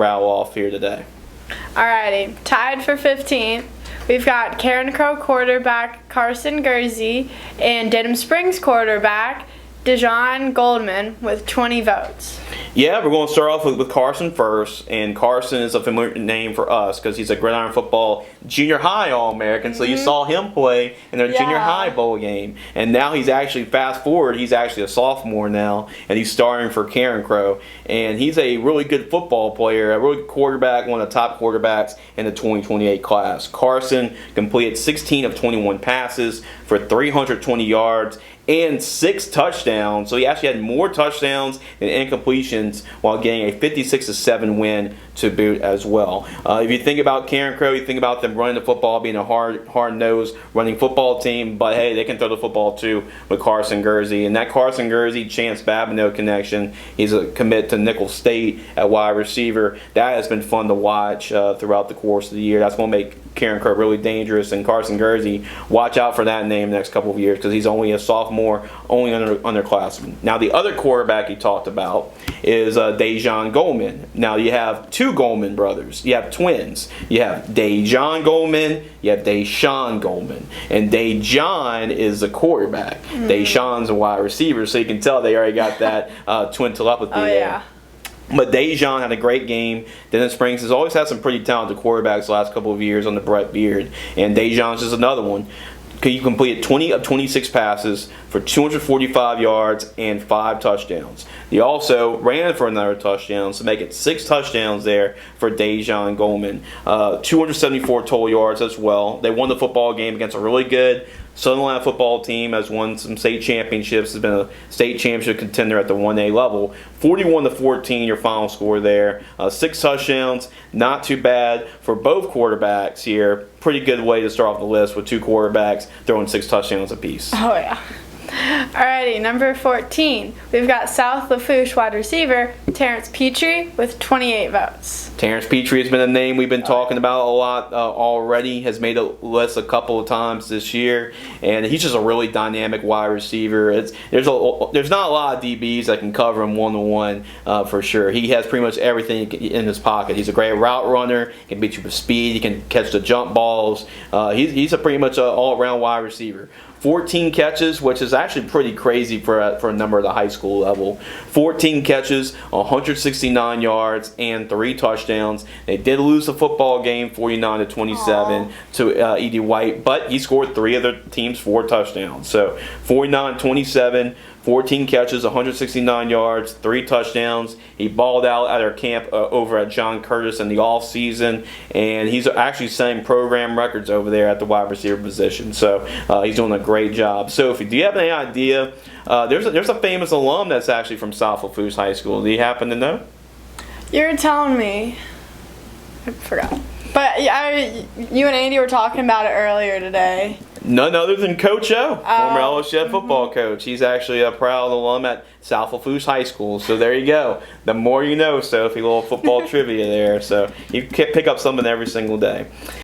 rattle off here today. Alrighty, tied for 15th. We've got Karen Crow quarterback Carson Gursey and Denham Springs quarterback Dejon Goldman with 20 votes. Yeah, we're going to start off with Carson first, and Carson is a familiar name for us because he's a gridiron football junior high All-American, so you saw him play in their junior high bowl game, and now he's actually, fast forward, he's actually a sophomore now, and he's starting for Karen Crow, and he's a really good football player, a really good quarterback, one of the top quarterbacks in the 2028 class. Carson completed 16 of 21 passes for 320 yards and 6 touchdowns. So he actually had more touchdowns than incompletions while getting a 56-7 win to boot as well. If you think about Karen Crow, you think about them running the football, being a hard-nosed running football team, but hey, they can throw the football too with Carson Gursey. And that Carson Gursey, Chance Babineau connection, he's a commit to Nicholls State at wide receiver. That has been fun to watch throughout the course of the year. That's going to make Karen Crow really dangerous, and Carson Gursey, watch out for that name the next couple of years because he's only a sophomore, only underclassman. Now the other quarterback he talked about is Dejon Goldman. Now you have two Goldman brothers. You have twins. You have Dejon Goldman, you have Deshaun Goldman, and Dejon is the quarterback. Deshaun's a wide receiver, so you can tell they already got that twin telepathy there. Yeah. But Dejon had a great game. Denham Springs has always had some pretty talented quarterbacks the last couple of years on the Brett Beard. And Dejon's just another one. He completed 20 of 26 passes for 245 yards and 5 touchdowns. He also ran for another touchdown, so make it 6 touchdowns there for Dejon Goldman. 274 total yards as well. They won the football game against a really good Southern Line football team, has won some state championships, has been a state championship contender at the 1A level. 41-14, your final score there. 6 touchdowns, not too bad for both quarterbacks here. Pretty good way to start off the list with 2 quarterbacks throwing 6 touchdowns apiece. Oh, yeah. Alrighty, number 14. We've got South Lafourche wide receiver Terrence Petrie with 28 votes. Terrence Petrie has been a name we've been talking about a lot already. Has made a list a couple of times this year, and he's just a really dynamic wide receiver. There's not a lot of DBs that can cover him one-on-one for sure. He has pretty much everything in his pocket. He's a great route runner. He can beat you with speed. He can catch the jump balls. He's a pretty much an all-around wide receiver. 14 catches, which is actually pretty crazy for a number of the high school level. 14 catches, 169 yards, and 3 touchdowns. They did lose the football game 49-27 to E.D. White, but he scored 3 of the team's 4 touchdowns. So 49-27. 14 catches, 169 yards, 3 touchdowns. He balled out at our camp over at John Curtis in the off season, and he's actually setting program records over there at the wide receiver position. So he's doing a great job. Sophie, do you have any idea? There's a famous alum that's actually from South Lafourche High School. Do you happen to know? You were telling me. I forgot. But you and Andy were talking about it earlier today. None other than Coach O, former LSU football coach. He's actually a proud alum at South Lafourche High School. So there you go. The more you know, Sophie, a little football trivia there. So you can pick up something every single day.